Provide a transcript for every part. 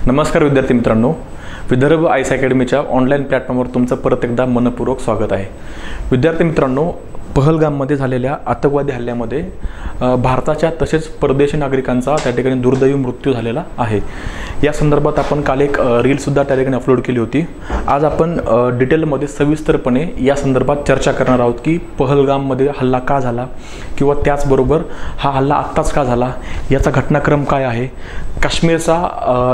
नमस्कार विद्यार्थी मित्रांनो, विदर्भ आईस अकॅडमीच्या ऑनलाईन प्लॅटफॉर्मवर तुमचं परत एकदा मनपूर्वक स्वागत आहे। विद्यार्थी मित्रांनो, पहलगाममध्ये झालेल्या आतंकवादी हल्ल्यामध्ये भारताच्या तसेच परदेशी नागरिकांचा त्या ठिकाणी दुर्दैवी मृत्यू झालेला आहे। या संदर्भात आपण काल एक रील सुद्धा त्या ठिकाणी अपलोड केली होती। आज आपण डिटेलमध्ये सविस्तरपणे या संदर्भात चर्चा करणार आहोत की पहलगाममध्ये हल्ला का झाला किंवा त्याचबरोबर हा हल्ला आत्ताच का झाला, याचा घटनाक्रम काय आहे, काश्मीरचा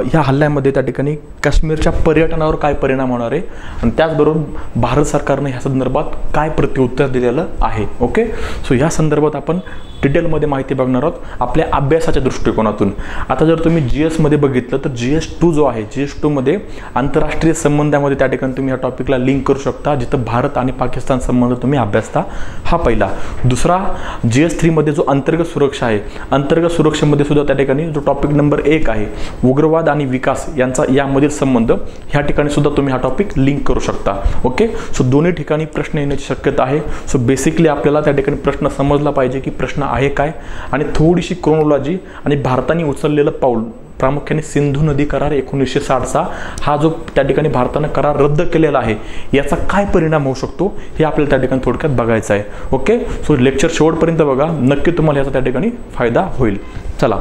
ह्या हल्ल्यामध्ये त्या ठिकाणी काश्मीरच्या पर्यटनावर काय परिणाम होणार आहे आणि त्याचबरोबर भारत सरकारने ह्या संदर्भात काय प्रत्युत्तर दिलेलं आहे। ओके, सो या संदर्भात आपण डिटेलमध्ये माहिती बघणार आहोत आपल्या अभ्यासाच्या दृष्टिकोनातून। आता जर तुम्ही GS मध्ये बघितलं तर GS2 जो आहे, GS2 मध्ये आंतरराष्ट्रीय संबंधामध्ये त्या ठिकाणी तुम्ही या टॉपिकला लिंक करू शकता, जिथं भारत आणि पाकिस्तान संबंध तुम्ही अभ्यासता। हा पहिला। दुसरा, GS3 मध्ये जो अंतर्गत सुरक्षा आहे, अंतर्गत सुरक्षेमध्ये सुद्धा त्या ठिकाणी जो टॉपिक नंबर 1 आहे, उग्रवाद आणि विकास यांचा यामधील संबंध, ह्या ठिकाणी सुद्धा तुम्ही हा टॉपिक लिंक करू शकता। ओके, सो दोन्ही ठिकाणी प्रश्न येण्याची शक्यता आहे। सो बेसिकली आपल्याला त्या ठिकाणी प्रश्न समजला पाहिजे की प्रश्न आहे काय, आणि थोडीशी क्रोनॉलॉजी आणि भारताने उचललेलं पाऊल, प्रामुख्याने सिंधू नदी करार 1960चा हा जो त्या ठिकाणी भारताने करार रद्द केलेला आहे, याचा काय परिणाम होऊ शकतो हे आपल्याला त्या ठिकाणी थोडक्यात बघायचं आहे। ओके, सो लेक्चर शेवटपर्यंत बघा, नक्की तुम्हाला याचा त्या ठिकाणी फायदा होईल। चला,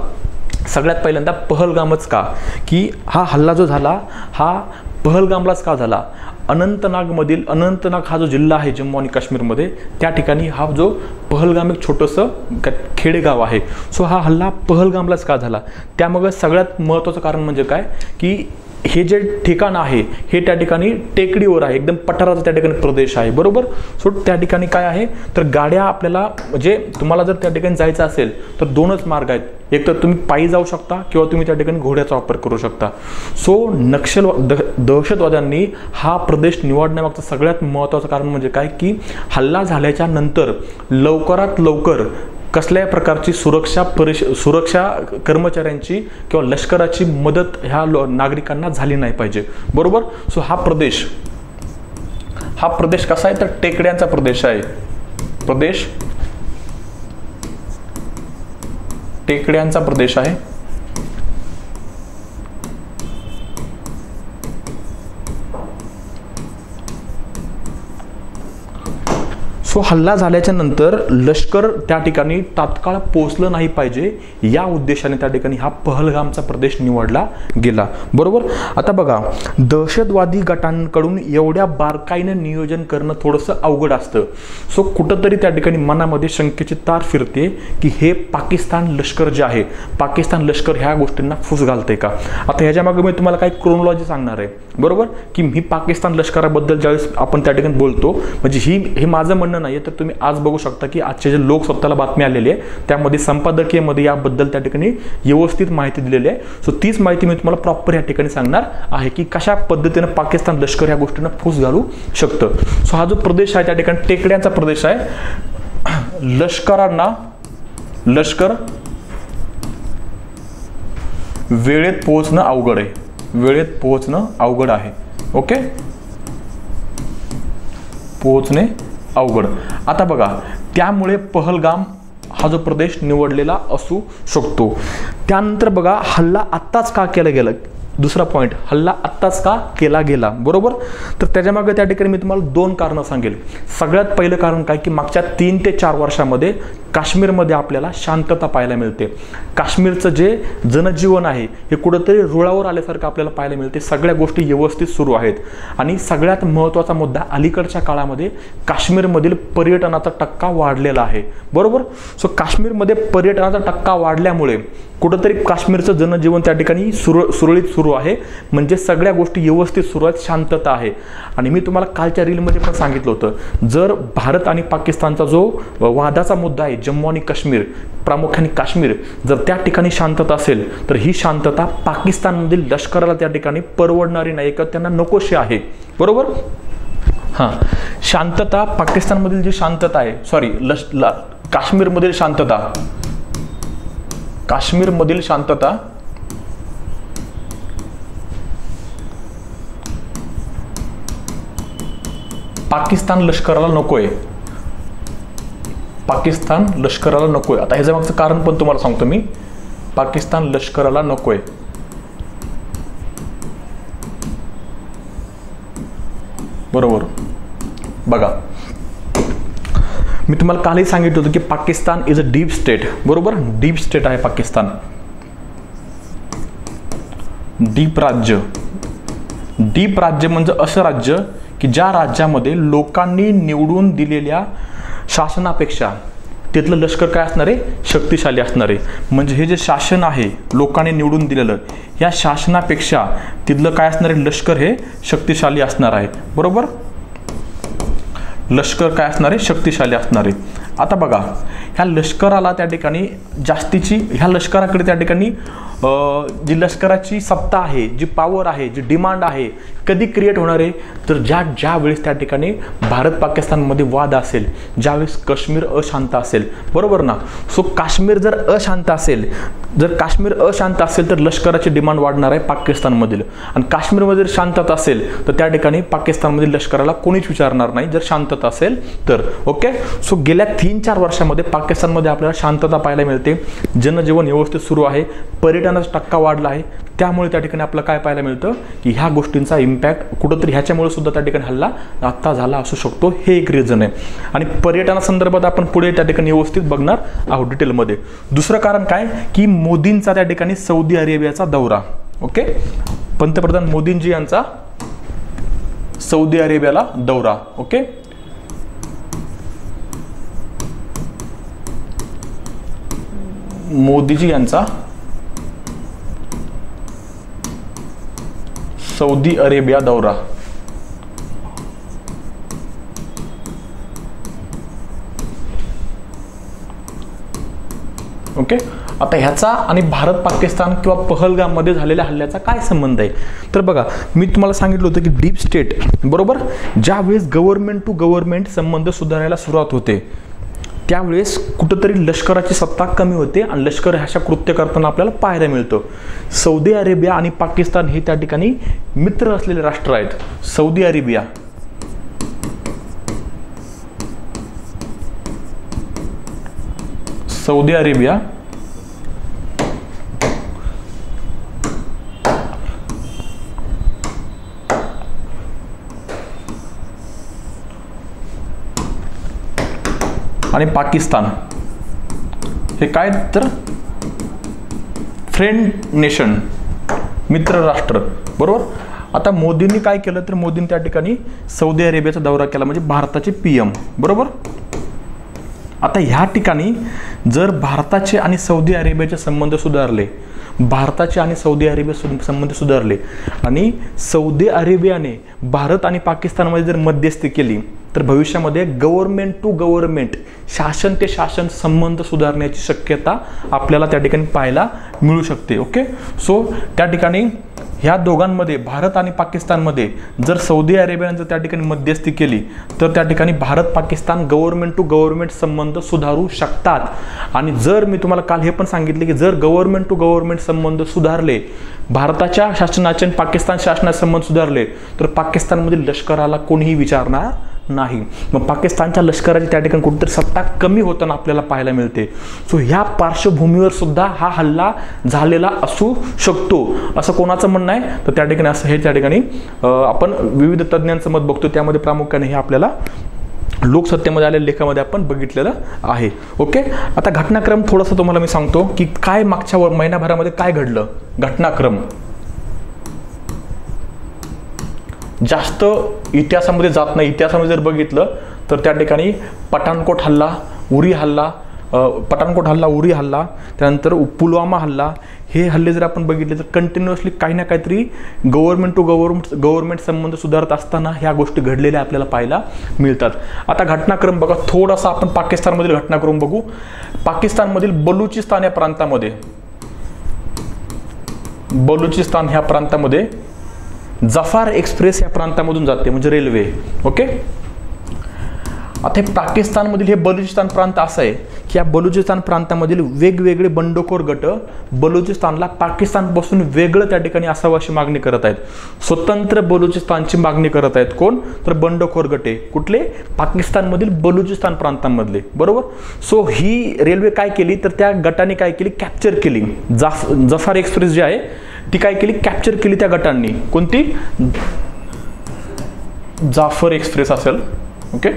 सगळ्यात पहिल्यांदा पहलगामच का, की हा हल्ला जो झाला हा पहलगामलाच का झाला। अनंतनाग हा जो जिल्हा आहे जम्मू आणि काश्मीरमध्ये, त्या ठिकाणी हा जो पहलगाम एक छोटंसं खेडेगाव आहे। सो हा हल्ला पहलगामलाच का झाला, त्यामुळे सगळ्यात महत्त्वाचं कारण म्हणजे काय की हे जे ठिकाण आहे हे त्या ठिकाणी टेकडीवर आहे, एकदम पठाराचा त्या ठिकाणी प्रदेश आहे, बरोबर। सो त्या ठिकाणी काय आहे तर गाड्या आपल्याला, म्हणजे तुम्हाला जर त्या ठिकाणी जायचं असेल तर दोनच मार्ग आहेत, एक तर तुम्ही पायी जाऊ शकता किंवा तुम्ही त्या ठिकाणी घोड्याचा वापर करू शकता। सो दहशतवाद्यांनी हा प्रदेश निवडण्यामागचं सगळ्यात महत्त्वाचं कारण म्हणजे काय की हल्ला झाल्याच्या नंतर लवकरात लवकर कसल्याही प्रकारची सुरक्षा कर्मचाऱ्यांची किंवा लष्कराची मदत ह्या नागरिकांना झाली नाही पाहिजे, बरोबर। सो हा प्रदेश कसा आहे तर टेकड्यांचा प्रदेश आहे, टेकड्यांचा प्रदेश आहे। सो हल्ला झाल्याच्या नंतर लष्कर त्या ठिकाणी तात्काळ पोहोचलं नाही पाहिजे, या उद्देशाने त्या ठिकाणी हा पहलगामचा प्रदेश निवडला गेला, बरोबर। आता बघा, दहशतवादी गटांकडून एवढ्या बारकाईने नियोजन करणं थोडंसं अवघड असतं। सो कुठंतरी त्या ठिकाणी मनामध्ये शंकेची तार फिरते की हे पाकिस्तान लष्कर जे आहे, पाकिस्तान लष्कर ह्या गोष्टींना फूस घालते का। आता ह्याच्यामागे मी तुम्हाला काही क्रोनॉलॉजी सांगणार आहे, बरोबर, की मी पाकिस्तान लष्कराबद्दल ज्यावेळेस आपण त्या ठिकाणी बोलतो, म्हणजे हे माझं म्हणणं नाही, तर तुम्ही आज बघू शकता की आजचे जे लोकसत्ताला बातमी आलेली आहे त्यामध्ये संपादकीयमध्ये याबद्दल त्या ठिकाणी व्यवस्थित माहिती दिलेली आहे। सो तीच माहिती मी तुम्हाला प्रॉपर या ठिकाणी सांगणार आहे की कशा पद्धतीने पाकिस्तान लष्कर या गोष्टींना फूस घालू शकतं। सो हा जो प्रदेश आहे त्या ठिकाणी टेकड्यांचा प्रदेश आहे। लष्कर वेळेत पोहोचणं अवघड आहे, ओके, पोहोचणे अवघड। आता बघा, त्यामुळे पहलगाम हा जो प्रदेश निवडलेला असू शकतो। त्यानंतर बघा, हल्ला आत्ताच का केला गेला, दुसरा पॉइंट, हल्ला आत्ताच का केला गेला, बरोबर। तर त्याच्यामागे त्या ठिकाणी मी तुम्हाला 2 कारणं सांगेल। सगळ्यात पहिलं कारण काय की मागच्या 3 ते 4 वर्षामध्ये काश्मीरमध्ये आपल्याला शांतता पाहायला मिळते। काश्मीरचं जे जनजीवन आहे हे कुठंतरी रुळावर आल्यासारखं आपल्याला पाहायला मिळते, सगळ्या गोष्टी व्यवस्थित सुरू आहेत। आणि सगळ्यात महत्त्वाचा मुद्दा, अलीकडच्या काळामध्ये काश्मीरमधील पर्यटनाचा टक्का वाढलेला आहे, बरोबर। सो काश्मीरमध्ये पर्यटनाचा टक्का वाढल्यामुळे कुठंतरी काश्मीरचं जनजीवन त्या ठिकाणी सुरळीत सुरू आहे, म्हणजे सगळ्या गोष्टी व्यवस्थित सुरू आहेत, शांतता आहे। आणि मी तुम्हाला कालच्या रीलमध्ये पण सांगितलं होतं, जर भारत आणि पाकिस्तानचा जो वादाचा मुद्दा आहे जम्मू आणि काश्मीर, प्रामुख्याने काश्मीर, जर त्या ठिकाणी शांतता असेल तर ही शांतता पाकिस्तानमधील लष्कराला त्या ठिकाणी परवडणारी नाही किंवा त्यांना नकोशी आहे, बरोबर। हां, शांतता पाकिस्तानमधील जी शांतता आहे, काश्मीरमधील शांतता पाकिस्तान लष्कराला नकोय, आता ह्याच्या मागचं कारण पण तुम्हाला सांगतो मी, पाकिस्तान लष्कराला नकोय। बरोबर. बघा, मी तुम्हाला कालही सांगितलं होतं की Pakistan is a deep state. बरोबर, डीप स्टेट आहे पाकिस्तान, डीप राज्य. डीप राज्य म्हणजे असं राज्य की ज्या राज्यामध्ये लोकांनी निवडून दिलेल्या शासनापेक्षा तिथलं लष्कर काय असणार आहे, शक्तिशाली असणार आहे. म्हणजे हे जे शासन आहे लोकांनी निवडून दिलेलं, या शासनापेक्षा तिथलं काय असणार आहे, लष्कर हे शक्तिशाली असणार आहे. बरोबर, लष्कर काय असणार आहे, शक्तिशाली असणार आहे. आता बघा, ह्या लष्कराला त्या ठिकाणी जास्तीची, ह्या लष्कराकडे त्या ठिकाणी जी लष्कराची सत्ता आहे, जी पॉवर आहे, जी डिमांड आहे, कधी क्रिएट होणार आहे, तर ज्या वेळेस त्या ठिकाणी भारत पाकिस्तानमध्ये वाद असेल, ज्यावेळेस काश्मीर अशांत असेल. बरोबर ना. सो काश्मीर जर अशांत असेल, जर काश्मीर अशांत असेल तर लष्कराची डिमांड वाढणार आहे पाकिस्तानमधील. आणि काश्मीरमध्ये जर शांतता असेल तर त्या ठिकाणी पाकिस्तानमधील लष्कराला कोणीच विचारणार नाही जर शांतता असेल तर. ओके. सो गेल्या 3-4 वर्षामध्ये पाकिस्तानमध्ये आपल्याला शांतता पाहायला मिळते, जनजीवन व्यवस्थित सुरू आहे, पर्यटनाचा टक्का वाढला आहे. त्यामुळे त्या ठिकाणी आपल्याला काय पाहायला मिळतं की ह्या गोष्टींचा इम्पॅक्ट कुठंतरी ह्याच्यामुळे सुद्धा त्या ठिकाणी हल्ला आत्ता झाला असू शकतो. हे एक रिझन आहे. आणि पर्यटनासंदर्भात आपण पुढे त्या ठिकाणी व्यवस्थित बघणार आहोत डिटेलमध्ये. दुसरं कारण काय की मोदींचा त्या ठिकाणी सौदी अरेबियाचा दौरा. ओके, पंतप्रधान मोदींजी यांचा सौदी अरेबियाला दौरा. ओके, मोदीजी यांचा सौदी अरेबिया दौरा. ओके. आता ह्याचा आणि भारत पाकिस्तान किंवा पहलगाममध्ये झालेल्या हल्ल्याचा काय संबंध आहे, तर बघा, मी तुम्हाला सांगितलं होतं की डीप स्टेट. बरोबर, ज्यावेळेस गव्हर्नमेंट टू गव्हर्नमेंट संबंध सुधारायला सुरुवात होते त्यावेळेस कुठंतरी लष्कराची सत्ता कमी होते आणि लष्कर ह्याच्या कृत्य करताना आपल्याला पाहायला मिळतं. सौदी अरेबिया आणि पाकिस्तान हे त्या ठिकाणी मित्र असलेले राष्ट्र आहेत. सौदी अरेबिया, सौदी अरेबिया आणि पाकिस्तान हे काय तर फ्रेंड नेशन, मित्र राष्ट्र. बरोबर. आता मोदींनी काय केलं तर मोदींनी त्या ठिकाणी सौदी अरेबियाचा दौरा केला, म्हणजे भारताचे PM. बरोबर. आता ह्या ठिकाणी जर भारताचे आणि सौदी अरेबियाचे संबंध सुधारले, भारताचे आणि सौदी अरेबिया संबंध सुधारले आणि सौदी अरेबियाने भारत आणि पाकिस्तानमध्ये जर मध्यस्थी केली तर भविष्यामध्ये गव्हर्नमेंट टू गव्हर्नमेंट, शासन ते शासन संबंध सुधारण्याची शक्यता आपल्याला त्या ठिकाणी पाहायला मिळू शकते. ओके. सो त्या ठिकाणी ह्या दोघांमध्ये, भारत आणि पाकिस्तानमध्ये जर सौदी अरेबियाने जर त्या ठिकाणी मध्यस्थी केली तर त्या ठिकाणी Bharat Pakistan government to government संबंध सुधारू शकतात. आणि जर मी तुम्हाला काल हे पण सांगितले की जर गव्हर्नमेंट टू गव्हर्नमेंट संबंध सुधारले, भारताच्या शासनाचे आणि पाकिस्तान शासनाचे संबंध सुधारले तर पाकिस्तानमधील लष्कराला कोणीही विचारणार नाही. मग पाकिस्तानच्या लष्कराची त्या ठिकाणी कुठेतरी सत्ता कमी होताना आपल्याला पाहायला मिळते. सो ह्या पार्श्वभूमीवर सुद्धा हा हल्ला झालेला असू शकतो असं कोणाचं म्हणणं आहे, तर त्या ठिकाणी असं हे त्या ठिकाणी आपण विविध तज्ज्ञांचं मत बघतो. त्यामध्ये प्रामुख्याने हे आपल्याला लोकसत्तेमध्ये आलेल्या लेखामध्ये आपण बघितलेलं आहे. ओके. आता घटनाक्रम थोडंसं तुम्हाला मी सांगतो की काय मागच्या महिनाभरामध्ये काय घडलं. घटनाक्रम जास्त इतिहासामध्ये जात नाही. इतिहासामध्ये जर बघितलं तर त्या ठिकाणी पठाणकोट हल्ला, उरी हल्ला, उरी हल्ला, त्यानंतर पुलवामा हल्ला, हे हल्ले जर आपण बघितले तर कंटिन्युअसली काही ना काहीतरी गव्हर्नमेंट टू गव्हर्नमेंट संबंध सुधारत असताना ह्या गोष्टी घडलेल्या आपल्याला पाहायला मिळतात. आता घटनाक्रम बघा, थोडासा आपण पाकिस्तानमधील घटनाक्रम बघू. पाकिस्तानमधील बलुचिस्तान या प्रांतामध्ये, बलुचिस्तान ह्या प्रांतामध्ये जफार एक्सप्रेस या प्रांतामधून जाते, म्हणजे रेल्वे. ओके. आता हे पाकिस्तानमधील हे बलुचिस्तान प्रांत असं आहे की या बलुचिस्तान प्रांतामधील वेगवेगळे बंडखोर गट बलुचिस्तानला पाकिस्तानपासून वेगळं त्या ठिकाणी असावं अशी मागणी करत आहेत. स्वतंत्र बलुचिस्तानची मागणी करत आहेत. कोण तर बंडखोर गटे. कुठले? पाकिस्तानमधील बलुचिस्तान प्रांतामधले. बरोबर. सो ही रेल्वे काय केली तर त्या गटाने काय केली, कॅप्चर केली. जफार एक्सप्रेस जी आहे ती काय केली, कॅप्चर केली त्या गटांनी. कोणती? जाफर एक्सप्रेस असेल. ओके,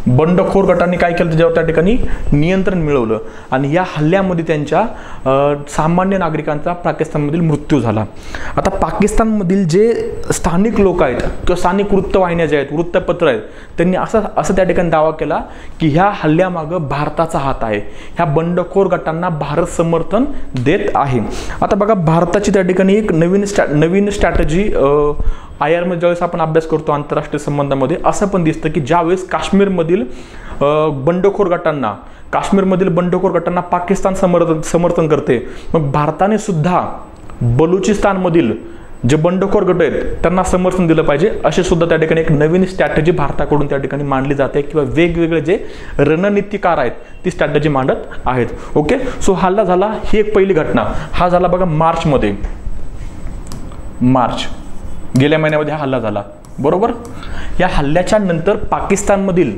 बंडखोर गटांनी काय केलं, त्याच्यावर त्या ठिकाणी नियंत्रण मिळवलं आणि या हल्ल्यामध्ये त्यांच्या सामान्य नागरिकांचा पाकिस्तानमधील मृत्यू झाला. आता पाकिस्तानमधील जे स्थानिक लोक आहेत किंवा स्थानिक वृत्तवाहिन्या जे आहेत, वृत्तपत्र आहेत, त्यांनी असं त्या ठिकाणी दावा केला की ह्या हल्ल्यामागं भारताचा हात आहे, ह्या बंडखोर गटांना भारत समर्थन देत आहे. आता बघा, भारताची त्या ठिकाणी एक नवीन स्ट्रॅटेजी IR मध्ये ज्यावेळेस आपण अभ्यास करतो आंतरराष्ट्रीय संबंधामध्ये, असं पण दिसतं की ज्यावेळेस काश्मीरमधील बंडखोर गटांना पाकिस्तान समर्थन करते, मग भारताने सुद्धा बलुचिस्तानमधील जे बंडखोर गट आहेत त्यांना समर्थन दिलं पाहिजे, असे सुद्धा त्या ठिकाणी एक नवीन स्ट्रॅटेजी भारताकडून त्या ठिकाणी मांडली जाते किंवा वेगवेगळे जे रणनीतिकार आहेत ती स्ट्रॅटेजी मांडत आहेत. ओके, सो हल्ला झाला, ही एक पहिली घटना. हा झाला बघा मार्च गेल्या महिन्यामध्ये हा हल्ला झाला, बरोबर. या हल्ल्याच्या नंतर पाकिस्तानमधील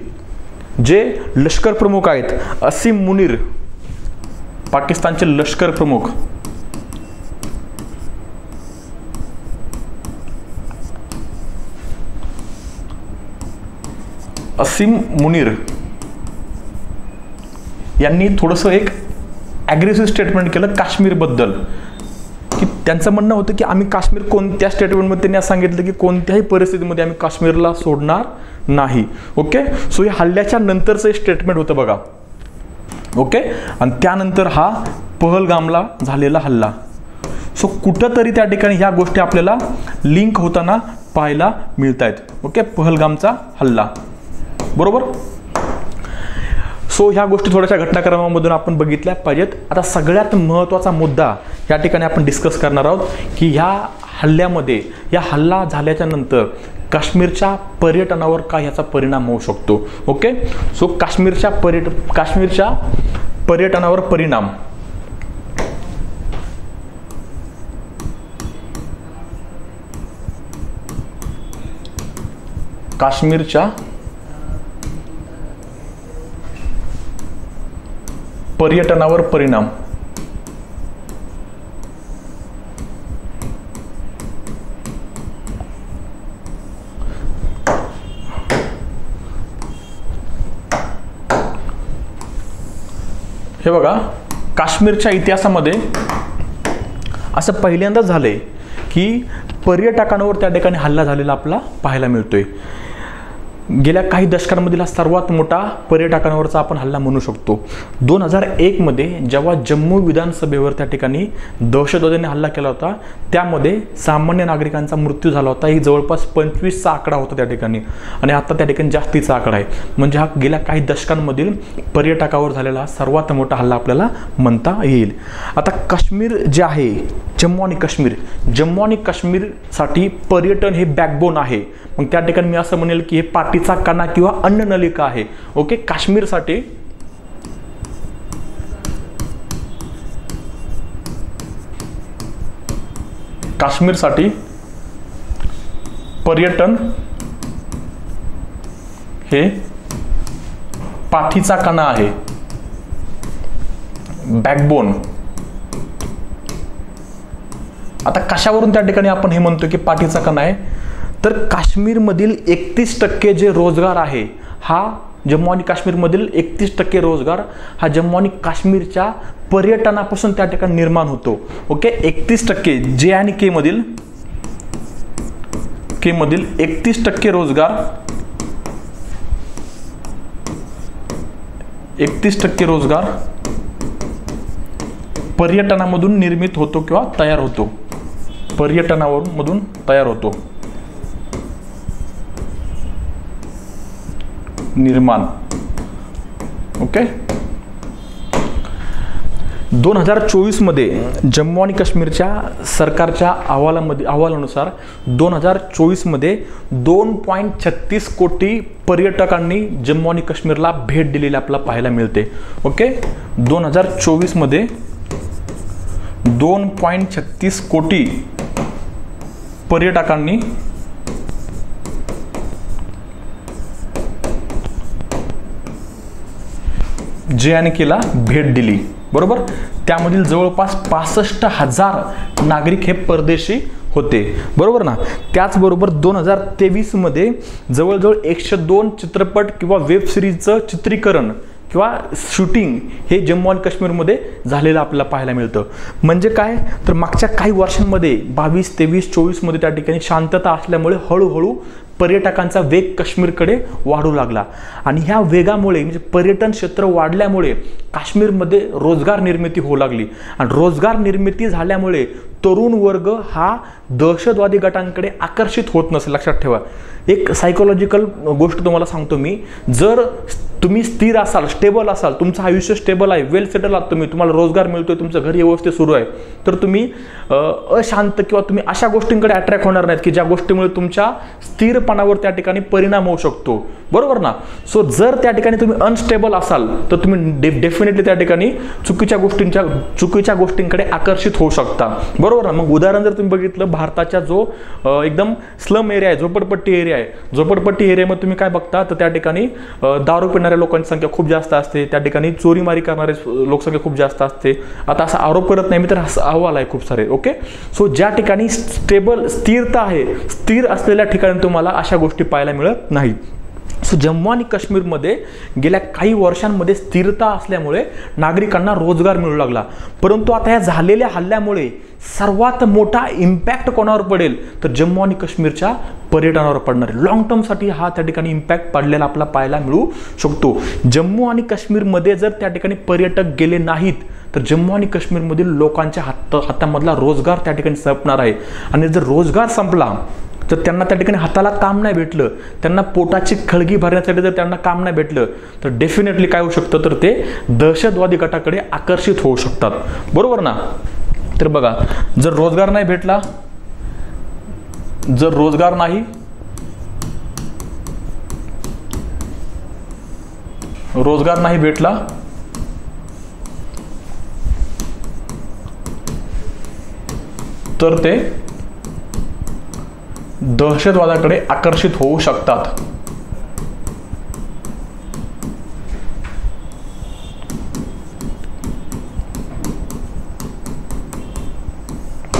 जे लष्कर प्रमुख आहेत, असीम मुनीर, पाकिस्तानचे लष्कर प्रमुख, असीम मुनीर यांनी थोडंसं एक ॲग्रेसिव्ह स्टेटमेंट केलं काश्मीरबद्दल, की त्यांचं म्हणणं होतं की आम्ही काश्मीर, कोणत्या स्टेटमेंटमध्ये त्यांनी असं सांगितलं की कोणत्याही परिस्थितीमध्ये आम्ही काश्मीरला सोडणार नाही. ओके, सो या हल्ल्याच्या नंतरचं स्टेटमेंट होतं बघा. ओके, आणि त्यानंतर हा पहलगामला झालेला हल्ला. सो कुठंतरी त्या ठिकाणी ह्या गोष्टी आपल्याला लिंक होताना पाहायला मिळत आहेत. ओके, पहलगामचा हल्ला, बरोबर. सो ह्या गोष्टी थोड्याशा घटनाक्रमामधून आपण बघितल्या पाहिजेत. आता सगळ्यात महत्त्वाचा मुद्दा या ठिकाणी आपण डिस्कस करणार आहोत की ह्या हल्ल्यामध्ये, या हल्ला झाल्याच्या नंतर काश्मीरच्या पर्यटनावर काय ह्याचा परिणाम होऊ शकतो. ओके, सो काश्मीरच्या पर्यटनावर परिणाम. काश्मीरच्या पर्यटनावर परिणाम. हे बघा, काश्मीरच्या इतिहासामध्ये असं पहिल्यांदाच झालंय की पर्यटकांवर त्या ठिकाणी हल्ला झालेला आपला पाहायला मिळतोय. गेल्या काही दशकांमधील हा सर्वात मोठा पर्यटकांवरचा आपण हल्ला म्हणू शकतो. 2001 मध्ये जेव्हा जम्मू विधानसभेवर त्या ठिकाणी दहशतवाद्यांनी हल्ला केला होता, त्यामध्ये सामान्य नागरिकांचा मृत्यू झाला होता. ही जवळपास 25चा आकडा होता त्या ठिकाणी, आणि आता त्या ठिकाणी जास्तीचा आकडा आहे. म्हणजे हा गेल्या काही दशकांमधील पर्यटकावर झालेला सर्वात मोठा हल्ला आपल्याला म्हणता येईल. आता काश्मीर जे आहे, जम्मू आणि काश्मीरसाठी पर्यटन हे बॅकबोन आहे. मग त्या ठिकाणी मी असं म्हणेल की हे पाठीचा कणा किंवा अन्ननलिका आहे. ओके, काश्मीरसाठी पर्यटन हे पाठीचा कणा आहे, बॅकबोन. आता कशावरून त्या ठिकाणी आपण हे म्हणतो की पाठीचा कणा आहे, तर काश्मीरमधील 31% जे रोजगार आहे, हा जम्मू आणि काश्मीरमधील 31% रोजगार हा जम्मू आणि काश्मीरच्या पर्यटनापासून त्या ठिकाणी निर्माण होतो. ओके, 31% जे आणि के मधील 31% रोजगार, 31% रोजगार पर्यटनामधून निर्मित होतो किंवा तयार होतो, पर्यटनामधून तयार होतो, निर्माण. ओके, 2024 मध्ये जम्मू आणि काश्मीरच्या सरकारच्या अहवालानुसार 2024 मध्ये 2.36 कोटी पर्यटकांनी जम्मू आणि काश्मीरला भेट दिलेली आपल्याला पाहायला मिळते. ओके, 2024 मध्ये 2.36 कोटी पर्यटकांनी जे आणि केला भेट दिली. बरोबर. त्यामधील जवळपास 65,000 नागरिक हे परदेशी होते, बरोबर ना. त्याचबरोबर 2023 मध्ये जवळजवळ 102 चित्रपट किंवा वेब सिरीजचं चित्रीकरण किंवा शूटिंग हे जम्मू आणि काश्मीरमध्ये झालेलं आपल्याला पाहायला मिळतं. म्हणजे काय तर मागच्या काही वर्षांमध्ये 22, 23, 24 मध्ये त्या ठिकाणी शांतता असल्यामुळे हळूहळू पर्यटकांचा वेग काश्मीरकडे वाढू लागला आणि ह्या वेगामुळे म्हणजे पर्यटन क्षेत्र वाढल्यामुळे काश्मीरमध्ये रोजगार निर्मिती होऊ लागली आणि रोजगार निर्मिती झाल्यामुळे तरुण वर्ग हा दहशतवादी गटांकडे आकर्षित होत नसेल. लक्षात ठेवा, एक सायकोलॉजिकल गोष्ट तुम्हाला सांगतो मी. जर तुम्ही स्थिर असाल, स्टेबल असाल, तुमचं आयुष्य स्टेबल आहे, वेल सेटल आहात तुम्ही, तुम्हाला रोजगार मिळतोय, तुमचं घर व्यवस्थित सुरू आहे, तर तुम्ही अशांत किंवा तुम्ही अशा गोष्टींकडे अट्रॅक्ट होणार नाहीत की ज्या गोष्टीमुळे तुमच्या स्थिरपणावर त्या ठिकाणी परिणाम होऊ शकतो, बरोबर ना. सो जर त्या ठिकाणी तुम्ही अनस्टेबल असाल तर तुम्ही डेफिनेटली त्या ठिकाणी चुकीच्या गोष्टींकडे आकर्षित होऊ शकता, बरोबर ना. मग उदाहरण जर तुम्ही बघितलं, भारताच्या जो एकदम स्लम एरिया आहे, झोपडपट्टी एरिया आहे, झोपडपट्टी एरियामध्ये तुम्ही काय बघता तर त्या ठिकाणी दारू पिणाऱ्या लोकांची संख्या खूप जास्त असते, त्या ठिकाणी चोरीमारी करणारे लोकसंख्या खूप जास्त असते. आता असा आरोप करत नाही मी, तर अहवाल आहे खूप सारे. ओके. सो ज्या ठिकाणी स्थिरता आहे, स्थिर असलेल्या ठिकाणी तुम्हाला अशा गोष्टी पाहायला मिळत नाहीत. सो जम्मू आणि काश्मीरमध्ये गेल्या काही वर्षांमध्ये स्थिरता असल्यामुळे नागरिकांना रोजगार मिळू लागला. परंतु आता या झालेल्या हल्ल्यामुळे सर्वात मोठा इम्पॅक्ट कोणावर पडेल तर जम्मू आणि काश्मीरच्या पर्यटनावर पडणार आहे. लॉंग टर्मसाठी हा त्या ठिकाणी इम्पॅक्ट पडलेला आपल्याला पाहायला मिळू शकतो. जम्मू आणि काश्मीरमध्ये जर त्या ठिकाणी पर्यटक गेले नाहीत तर जम्मू आणि काश्मीरमधील लोकांच्या हातामधला रोजगार त्या ठिकाणी संपणार आहे आणि जर रोजगार संपला तर त्यांना त्या ठिकाणी हाताला काम नाही भेटलं, त्यांना पोटाची खळगी भरण्यासाठी जर त्यांना काम नाही भेटलं तर डेफिनेटली काय होऊ शकतं तर ते दहशतवादी गटाकडे आकर्षित होऊ शकतात, बरोबर ना. तर बघा, जर रोजगार नाही भेटला, रोजगार नाही भेटला तर ते दहशतवादाकडे आकर्षित होऊ शकतात.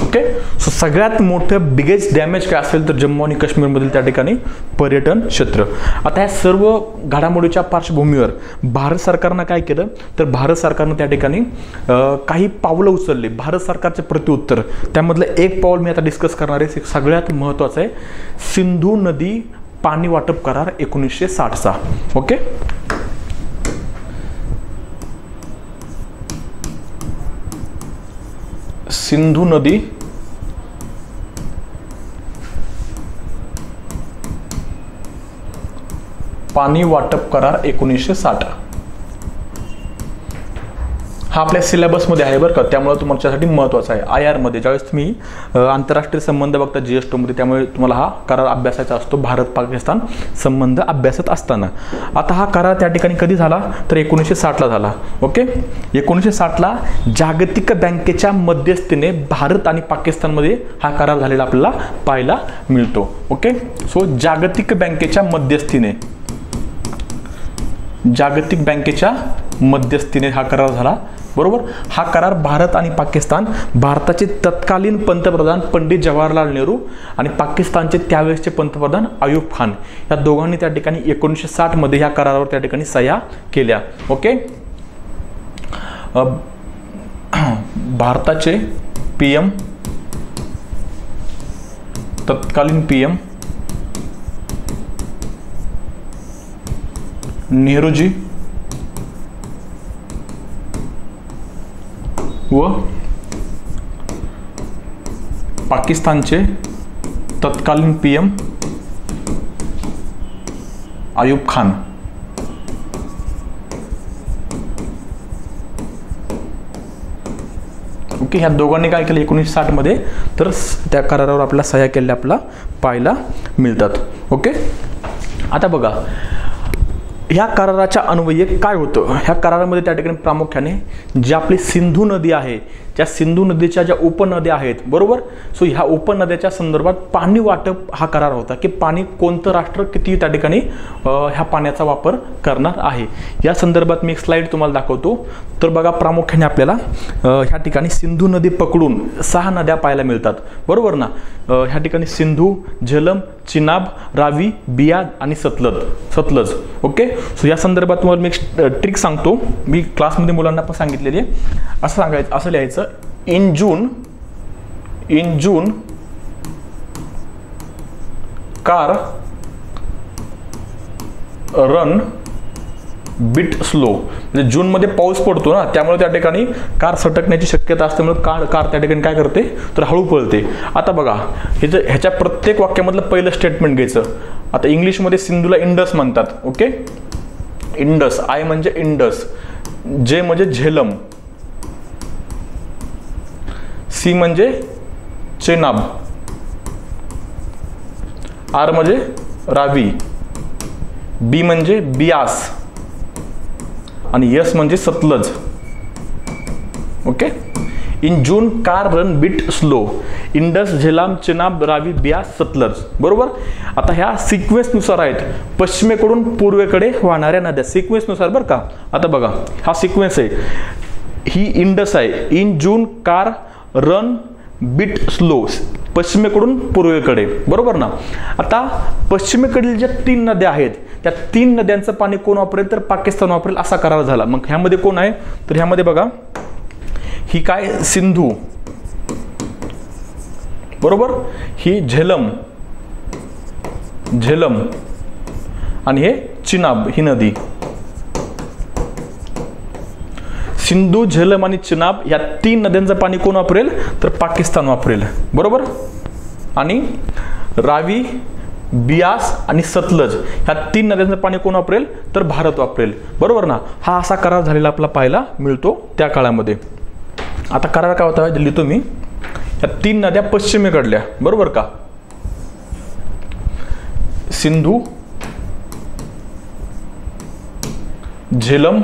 ओके. सो सगळ्यात मोठं बिगेस्ट डॅमेज काय असेल तर जम्मू आणि काश्मीरमधील त्या ठिकाणी पर्यटन क्षेत्र. आता या सर्व घडामोडीच्या पार्श्वभूमीवर भारत सरकारनं काय केलं तर भारत सरकारनं त्या ठिकाणी काही पावलं उचलली. भारत सरकारचे प्रत्युत्तर, त्यामधलं एक पाऊल मी आता डिस्कस करणार आहे, सगळ्यात महत्त्वाचं आहे. सिंधू नदी पाणी वाटप करार 1960चा. ओके. सिंधू नदी पाणी वाटप करार 1960 हा आपल्या सिलेबसमध्ये आहे बरं का, त्यामुळे तुमच्यासाठी महत्त्वाचा आहे. IR मध्ये ज्यावेळेस तुम्ही आंतरराष्ट्रीय संबंध बघता GS2 मध्ये, त्यामुळे तुम्हाला हा करार अभ्यासायचा असतो भारत पाकिस्तान संबंध अभ्यासत असताना. आता हा करार त्या ठिकाणी कधी झाला तर 1960ला झाला. ओके. 1960ला जागतिक बँकेच्या मध्यस्थीने भारत आणि पाकिस्तानमध्ये हा करार झालेला आपल्याला पाहायला मिळतो. ओके. सो जागतिक बँकेच्या मध्यस्थीने हा करार झाला, बरोबर. हा करार भारत आणि पाकिस्तान, भारताचे तत्कालीन पंतप्रधान पंडित जवाहरलाल नेहरू आणि पाकिस्तानचे त्यावेळेसचे पंतप्रधान अयूब खान या दोघांनी त्या ठिकाणी 1960 मध्ये या करारावर त्या ठिकाणी सह्या केल्या. ओके. भारताचे PM, तत्कालीन PM नेहरूजी व पाकिस्तानचे तत्कालीन PM अयूब खान ओके. ह्या दोघांनी काय केलं 1960 मध्ये तर त्या करारावर आपल्याला सह्या केलेल्या आपल्याला पाहायला मिळतात. ओके. आता बघा, ह्या कराराच्या अन्वये काय होतं. ह्या करारामध्ये त्या ठिकाणी प्रामुख्याने जी आपली सिंधू नदी आहे ज्या सिंधू नदीच्या ज्या उपनद्या आहेत, बरोबर. सो ह्या उपनद्याच्या संदर्भात पाणी वाटप हा करार होता की पाणी कोणतं राष्ट्र किती त्या ठिकाणी ह्या पाण्याचा वापर करणार आहे. या संदर्भात मी एक स्लाइड तुम्हाला दाखवतो. तर बघा, प्रामुख्याने आपल्याला ह्या ठिकाणी सिंधू नदी पकडून 6 नद्या पाहायला मिळतात, बरोबर ना. ह्या ठिकाणी सिंधू, झेलम, चिनाब, रावी, बियास आणि सतलज. ओके. सो या संदर्भात तुम्हाला मी एक ट्रिक सांगतो, मी क्लासमध्ये मुलांना पण सांगितलेली आहे. असं लिहायचं, in June car run bit slow. म्हणजे जूनमध्ये पाऊस पडतो ना, त्यामुळे त्या ठिकाणी कार सटकण्याची शक्यता असल्यामुळे कार त्या ठिकाणी काय करते तर हळू पळते. आता बघा, ह्याच्या प्रत्येक वाक्यामधलं पहिलं स्टेटमेंट घ्यायचं. आता इंग्लिशमध्ये सिंधूला इंडस म्हणतात. ओके. इंडस, आय म्हणजे इंडस, जे म्हणजे झेलम, सी म्हणजे चेनाब, आर म्हणजे रावी, बी म्हणजे बियास आणि यस म्हणजे Sutlej. Okay. In June car run bit slow, Indus, Jhelum, Chenab, Ravi, Beas, Sutlej. बरोबर. आता ह्या सिक्वेन्सनुसार आहेत, पश्चिमेकडून पूर्वेकडे वाहणाऱ्या नद्या सिक्वेन्सनुसार, बरं का. आता बघा, हा सिक्वेन्स आहे, ही इंडस आहे. In June car run bit slow, पश्चिमेकडून पूर्वेकडे, बरोबर ना. आता पश्चिमेकडील ज्या 3 नद्या आहेत, त्या 3 नद्यांचं पाणी कोण वापरेल तर पाकिस्तान वापरेल, असा करार झाला. मग ह्यामध्ये कोण आहे तर ह्यामध्ये बघा, ही काय सिंधू, बरोबर, ही झेलम आणि हे चिनाब, ही नदी. सिंधू, झेलम आणि चिनाब या 3 नद्यांचं पाणी कोण वापरेल तर पाकिस्तान वापरेल, बरोबर. आणि रावी, बियास आणि सतलज ह्या 3 नद्यांचं पाणी कोण वापरेल तर भारत वापरेल, बरोबर ना. हा असा करार झालेला आपल्याला पाहायला मिळतो त्या काळामध्ये. आता करार काय होता लिहितो मी. या 3 नद्या पश्चिमेकडल्या, बरोबर का, सिंधू, झेलम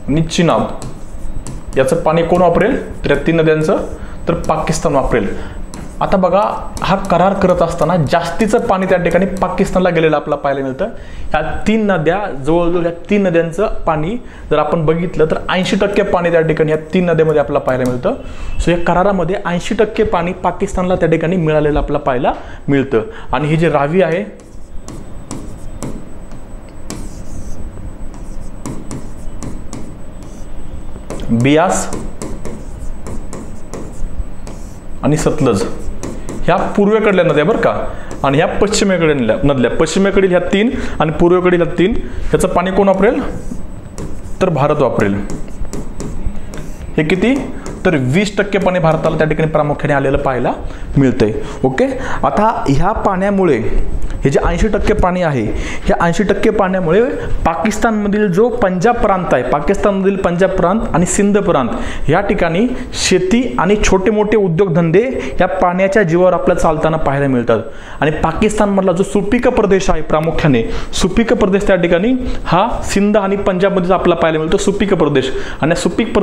आणि चिनाब याचं पाणी कोण वापरेल तर या 3 नद्यांचं तर पाकिस्तान वापरेल. आता बघा, हा करार करत असताना जास्तीचं पाणी त्या ठिकाणी पाकिस्तानला गेलेलं आपल्याला पाहायला मिळतं. ह्या 3 नद्या, जवळजवळ ह्या 3 नद्यांचं पाणी जर आपण बघितलं तर 80% पाणी त्या ठिकाणी ह्या 3 नद्यांमध्ये आपल्याला पाहायला मिळतं. सो या करारामध्ये 80% पाणी पाकिस्तानला त्या ठिकाणी मिळालेलं आपल्याला पाहायला मिळतं. आणि ही जी रावी आहे, बियास आणि सतलज ह्या पूर्वेकडल्या नद्या, बरं का. आणि ह्या पश्चिमेकडल्या नद्या, पश्चिमेकडील ह्या 3 आणि पूर्वेकडील ह्या 3, ह्याचं पाणी कोण वापरेल तर भारत वापरेल. हे किती तर 20% पाणी भारताला त्या ठिकाणी प्रामुख्याने आलेलं पाहायला मिळतंय. ओके. आता ह्या पाण्यामुळे हे जे 80% पाणी आहे, ह्या 80% पाण्यामुळे पाकिस्तानमधील जो पंजाब प्रांत आहे, पाकिस्तानमधील पंजाब प्रांत आणि सिंध प्रांत या ठिकाणी शेती आणि छोटे मोठे उद्योगधंदे या पाण्याच्या जीवावर आपल्याला चालताना पाहायला मिळतात. आणि पाकिस्तानमधला जो सुपीक प्रदेश आहे, प्रामुख्याने सुपीक प्रदेश त्या ठिकाणी हा सिंध आणि पंजाबमध्येच आपल्याला पाहायला मिळतो, सुपीक प्रदेश. आणि या सुपीक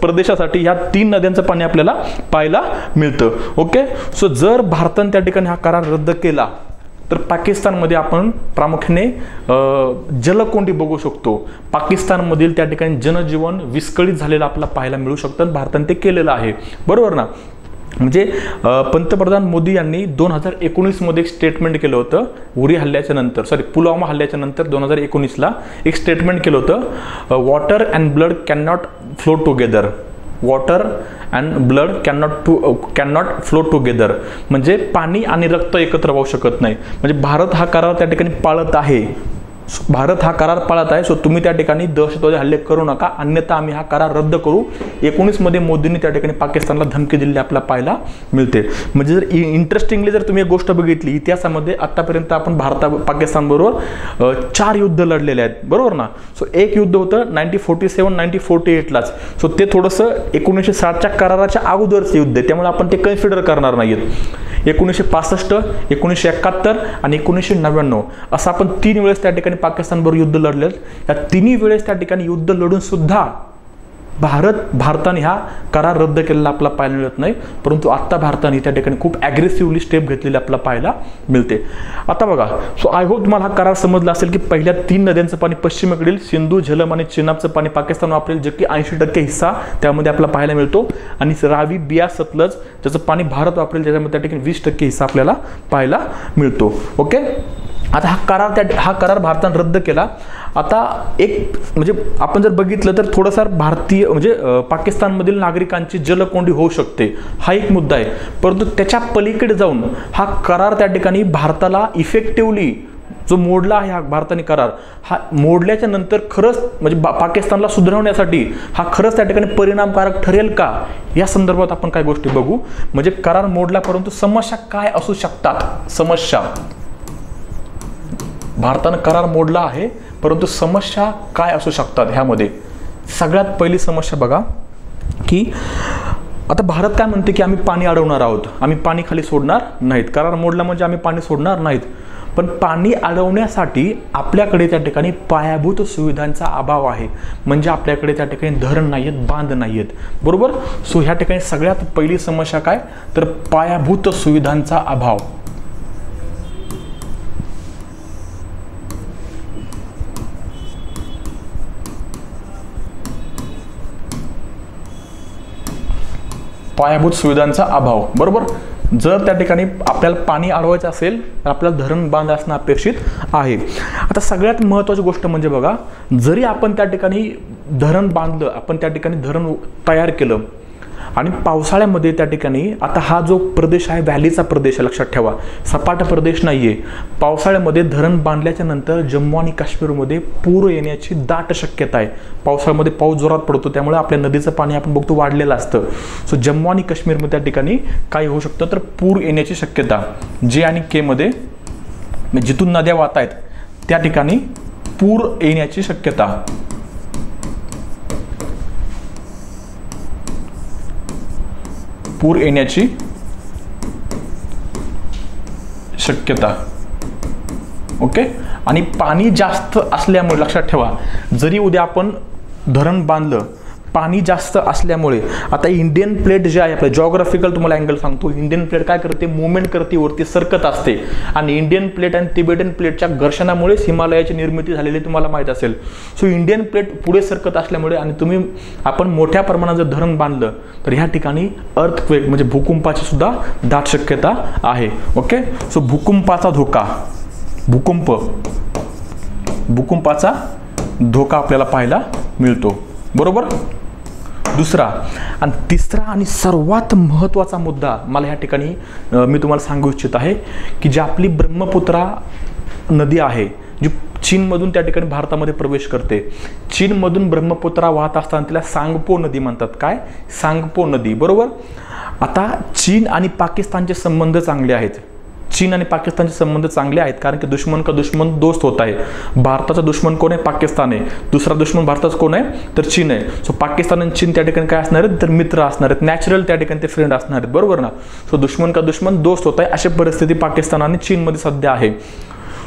प्रदेशासाठी ह्या 3 नद्यांचं पाणी आपल्याला पाहायला मिळतं. ओके. सो जर भारताने त्या ठिकाणी हा करार रद्द केला तर पाकिस्तानमध्ये आपण प्रामुख्याने जलकोंडी बघू शकतो. पाकिस्तानमधील त्या ठिकाणी जनजीवन विस्कळीत झालेलं आपल्याला पाहायला मिळू शकतं. भारताने ते केलेलं आहे, बरोबर ना. म्हणजे पंतप्रधान मोदी यांनी 2019 मध्ये एक स्टेटमेंट केलं होतं, उरी हल्ल्याच्या नंतर, पुलवामा हल्ल्याच्या नंतर 2019ला एक स्टेटमेंट केलं होतं, water and blood can not flow together. Water and blood cannot flow together म्हणजे पाणी आणि रक्त एकत्र वाहू शकत नाही. म्हणजे भारत हा करार त्या ठिकाणी पाळत आहे. सो तुम्ही त्या ठिकाणी दहशतवादी हल्ले करू नका, अन्यथा आम्ही हा करार रद्द करू. 19 मध्ये मोदींनी त्या ठिकाणी पाकिस्तानला धमकी दिली आपल्याला पाहायला मिळते. म्हणजे जर इंटरेस्टिंगली जर तुम्ही एक गोष्ट बघितली, इतिहासामध्ये आतापर्यंत आपण पाकिस्तान बरोबर 4 युद्ध लढलेले आहेत, बरोबर ना. सो एक युद्ध होतं 1947-1948लाच. सो ते थोडंसं 1960च्या कराराच्या अगोदरचं युद्ध आहे, त्यामुळे आपण ते कन्सिडर करणार नाहीत. 1965, 1971 आणि 1999 असं आपण 3 वेळेस त्या ठिकाणी पाकिस्तान बरोबर युद्ध लढले. या 3 वेळेस त्या ठिकाणी युद्ध लढून सुद्धा भारताने हा करार रद्द केलेला आपल्याला पाहायला मिळत नाही, परंतु आत्ता भारताने त्या ठिकाणी खूप ॲग्रेसिव्हली स्टेप घेतलेली आपल्याला पाहायला मिळते. आता बघा, सो आय होप तुम्हाला हा करार समजला असेल की पहिल्या 3 नद्यांचं पाणी पश्चिमेकडील सिंधू, झेलम आणि चेनाबचं पाणी पाकिस्तान वापरेल, जे की 80% हिस्सा त्यामध्ये आपल्याला पाहायला मिळतो, आणि रावी, बियास, सतलज ज्याचं पाणी भारत वापरेल, ज्याच्यामध्ये त्या ठिकाणी 20% हिस्सा आपल्याला पाहायला मिळतो. ओके, आता हा करार भारताने रद्द केला. आता एक म्हणजे आपण जर बघितलं तर थोडंसं भारतीय म्हणजे पाकिस्तानमधील नागरिकांची जलकोंडी होऊ शकते, हा एक मुद्दा आहे. परंतु त्याच्या पलीकडे जाऊन हा करार त्या ठिकाणी भारताला इफेक्टिव्हली जो मोडला आहे, हा भारताने करार हा मोडल्याच्या नंतर खरंच म्हणजे पाकिस्तानला सुधारवण्यासाठी हा खरंच त्या ठिकाणी परिणामकारक ठरेल का, या संदर्भात आपण काही गोष्टी बघू. म्हणजे करार मोडला, परंतु समस्या काय असू शकतात. समस्या, भारतानं करार मोडला आहे, परंतु समस्या काय असू शकतात ह्यामध्ये. सगळ्यात पहिली समस्या बघा की आता भारत काय म्हणते की आम्ही पाणी अडवणार आहोत, आम्ही पाणी खाली सोडणार नाहीत. करार मोडला म्हणजे आम्ही पाणी सोडणार नाहीत, पण पाणी अडवण्यासाठी आपल्याकडे त्या ठिकाणी पायाभूत सुविधांचा अभाव आहे. म्हणजे आपल्याकडे त्या ठिकाणी धरण नाही आहेत, बांध नाही आहेत, बरोबर. सो ह्या ठिकाणी सगळ्यात पहिली समस्या काय, तर पायाभूत सुविधांचा अभाव. पायाभूत सुविधांचा अभाव, बरोबर. जर त्या ठिकाणी आपल्याला पाणी अडवायचं असेल तर आपल्याला धरण बांध असणं अपेक्षित आहे. आता सगळ्यात महत्त्वाची गोष्ट म्हणजे बघा, जरी आपण त्या ठिकाणी धरण बांधलं, आपण त्या ठिकाणी धरण तयार केलं, आणि पावसाळ्यामध्ये त्या ठिकाणी आता हा जो प्रदेश आहे व्हॅलीचा प्रदेश आहे, लक्षात ठेवा, सपाट प्रदेश नाहीये. पावसाळ्यामध्ये धरण बांधल्याच्या नंतर जम्मू आणि काश्मीरमध्ये पूर येण्याची दाट शक्यता आहे. पावसाळ्यामध्ये पाऊस जोरात पडतो, त्यामुळे आपल्या नदीचं पाणी आपण बघतो वाढलेलं असतं. सो जम्मू आणि काश्मीरमध्ये त्या ठिकाणी काय होऊ शकतं, तर पूर येण्याची शक्यता. जे आणि के मध्ये जिथून नद्या वाहत आहेत त्या ठिकाणी पूर येण्याची शक्यता. पूर येण्याची शक्यता. ओके, आणि पाणी जास्त असल्यामुळे लक्षात ठेवा, जरी उद्या आपण धरण बांधलं, पाणी जास्त असल्यामुळे आता इंडियन प्लेट जे आहे आपलं जॉग्राफिकल तुम्हाला अँगल सांगतो, इंडियन प्लेट काय करते, मुवमेंट करते, वरती सरकत असते. आणि इंडियन प्लेट आणि तिबेटन प्लेटच्या घर्षणामुळेच हिमालयाची निर्मिती झालेली तुम्हाला माहीत असेल. सो इंडियन प्लेट पुढे सरकत असल्यामुळे आणि आपण मोठ्या प्रमाणात जर धरण बांधलं तर ह्या ठिकाणी अर्थक्वेक म्हणजे भूकंपाची सुद्धा दाट शक्यता आहे. ओके, सो भूकंपाचा धोका, भूकंपाचा धोका आपल्याला पाहायला मिळतो, बरोबर. दुसरा आणि तिसरा आणि सर्वात महत्त्वाचा मुद्दा मला ह्या ठिकाणी मी तुम्हाला सांगू इच्छित आहे की जी आपली ब्रह्मपुत्रा नदी आहे, जी चीनमधून त्या ठिकाणी भारतामध्ये प्रवेश करते. चीनमधून ब्रह्मपुत्रा वाहत असताना तिला सांगपो नदी म्हणतात. काय, सांगपो नदी, बरोबर. आता चीन आणि पाकिस्तानचे संबंध चांगले आहेत. चीन आणि पाकिस्तानचे संबंध चांगले आहेत कारण की दुश्मन का दुश्मन दोस्त होत आहे. भारताचा दुश्मन कोण आहे, पाकिस्तान आहे. दुसरा दुश्मन भारताचा कोण आहे, तर चीन आहे. सो पाकिस्तान आणि चीन त्या ठिकाणी काय असणार आहेत, तर मित्र असणार आहेत, नॅचरल त्या ठिकाणी ते फ्रेंड असणार आहेत, बरोबर ना. सो दुश्मन का दुश्मन दोस्त होत आहे, अशी परिस्थिती पाकिस्तान आणि चीनमध्ये सध्या आहे.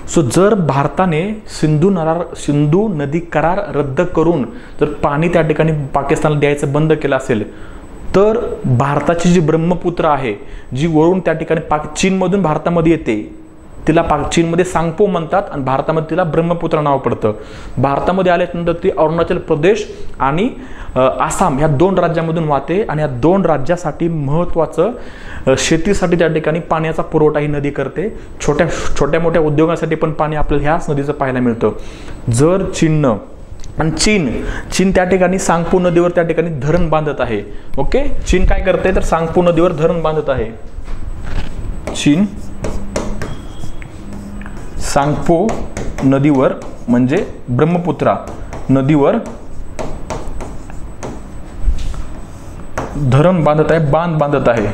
सो जर भारताने सिंधू नदी करार रद्द करून जर पाणी त्या ठिकाणी पाकिस्तानला द्यायचं बंद केलं असेल, तर भारताची जी ब्रह्मपुत्र आहे, जी वरून त्या ठिकाणी चीनमधून भारतामध्ये येते, तिला चीनमध्ये सांगपो म्हणतात आणि भारतामध्ये तिला ब्रह्मपुत्र नाव पडतं. भारतामध्ये आल्यानंतर ती अरुणाचल प्रदेश आणि आसाम ह्या 2 राज्यांमधून वाहते आणि या 2 राज्यासाठी महत्त्वाचं शेतीसाठी त्या ठिकाणी पाण्याचा पुरवठा ही नदी करते. छोट्या मोठ्या उद्योगासाठी पण पाणी आपल्याला ह्याच नदीचं पाहायला मिळतं. जर चीन त्या ठिकाणी सांगपो नदीवर त्या ठिकाणी धरण बांधत आहे. ओके, चीन काय करते, तर सांगपो नदीवर धरण बांधत आहे. चीन सांगपो नदीवर म्हणजे ब्रह्मपुत्रा नदीवर धरण बांधत आहे, बांधत आहे.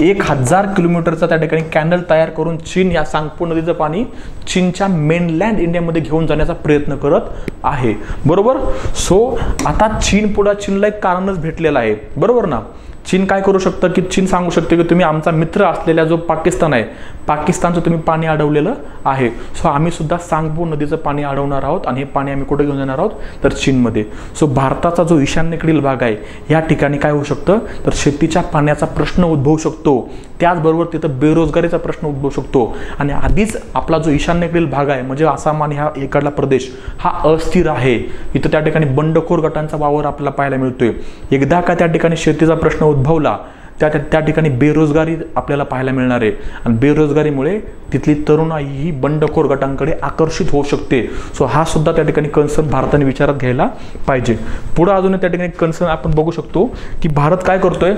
1000 किलोमीटरचा त्या ठिकाणी कॅनल तयार करून चीन या सांगपो नदीचं पाणी चीनच्या मेनलँड इंडियामध्ये घेऊन जाण्याचा प्रयत्न करत आहे, बरोबर. सो आता चीनला एक कारणच भेटलेलं आहे, बरोबर ना. चीन काय करू शकतं की चीन सांगू शकते की तुम्ही आमचा मित्र असलेला जो पाकिस्तान आहे, पाकिस्तानचं तुम्ही पाणी अडवलेलं आहे, सो आम्ही सुद्धा सांगपो नदीचं पाणी अडवणार आहोत आणि हे पाणी आम्ही कुठे घेऊन जाणार आहोत तर चीनमध्ये. सो भारताचा जो ईशान्येकडील भाग आहे या ठिकाणी काय होऊ शकतं तर शेतीच्या पाण्याचा प्रश्न उद्भवू शकतो, त्याचबरोबर तिथं बेरोजगारीचा प्रश्न उद्भवू शकतो. आणि आधीच आपला जो ईशान्येकडील भाग आहे म्हणजे आसाम आणि हा इकडला प्रदेश हा अस्थिर आहे, इथं त्या ठिकाणी बंडखोर गटांचा वावर आपल्याला पाहायला मिळतोय. एकदा का त्या ठिकाणी शेतीचा प्रश्न उद्भवला त्या ठिकाणी बेरोजगारी आपल्याला पाहायला मिळणार आहे आणि बेरोजगारीमुळे तिथली तरुणाई ही बंडखोर गटांकडे आकर्षित होऊ शकते. सो हा सुद्धा त्या ठिकाणी कन्सर्न भारताने विचारात घ्यायला पाहिजे. पुढे अजून त्या ठिकाणी कन्सर्न आपण बघू शकतो की भारत काय करतोय,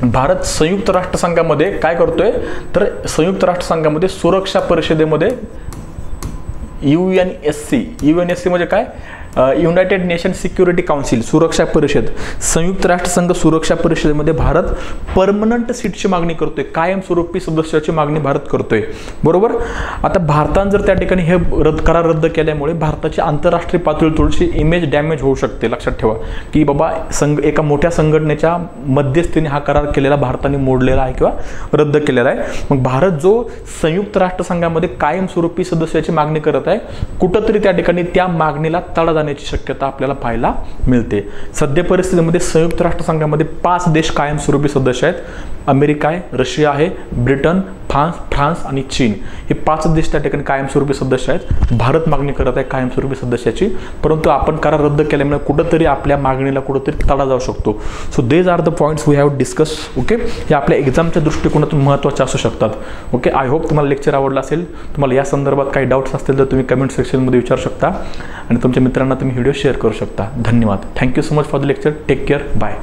भारत संयुक्त राष्ट्रसंघामध्ये काय करतोय तर संयुक्त राष्ट्रसंघामध्ये सुरक्षा परिषदेमध्ये UNSC म्हणजे काय, युनायटेड नेशन सिक्युरिटी काउन्सिल, सुरक्षा परिषद, संयुक्त राष्ट्रसंघ सुरक्षा परिषदेमध्ये भारत परमनंट सीटची मागणी करतोय, कायमस्वरूपी सदस्याची मागणी भारत करतोय. बरोबर. आता भारतानं जर त्या ठिकाणी हे करार रद्द केल्यामुळे भारताची आंतरराष्ट्रीय पातळीवर थोडीशी इमेज डॅमेज होऊ शकते. लक्षात ठेवा की बाबा एका मोठ्या संघटनेच्या मध्यस्थीने हा करार केलेला भारताने मोडलेला आहे किंवा रद्द केलेला आहे. मग भारत जो संयुक्त राष्ट्रसंघामध्ये कायमस्वरूपी सदस्याची मागणी करत आहे, कुठंतरी त्या ठिकाणी त्या मागणीला तडा जाण्याची शक्यता आपल्याला पाहायला मिळते. सध्या परिस्थितीमध्ये संयुक्त राष्ट्रसंघामध्ये 5 देश कायमस्वरूपी सदस्य आहेत. अमेरिका आहे, रशिया आहे, ब्रिटन, फ्रान्स आणि चीन, हे 5 देश त्या ठिकाणी कायमस्वरूपी सदस्य आहेत. भारत मागणी करत आहे कायमस्वरूपी सदस्याची, परंतु आपण करार रद्द केल्यामुळे कुठंतरी आपल्या मागणीला कुठंतरी तडा जाऊ शकतो. So these are the points we have discuss. Okay, हे आपल्या एक्झामच्या दृष्टिकोनातून महत्त्वाचे असू शकतात. ओके, आय होप तुम्हाला लेक्चर आवडलं असेल. तुम्हाला या संदर्भात काही डाऊट्स असतील तर तुम्ही कमेंट सेक्शनमध्ये विचारू शकता आणि तुमच्या मित्रांना तुम्ही व्हिडिओ शेअर करू शकता. धन्यवाद. Thank you so much for the lecture. Take care. Bye.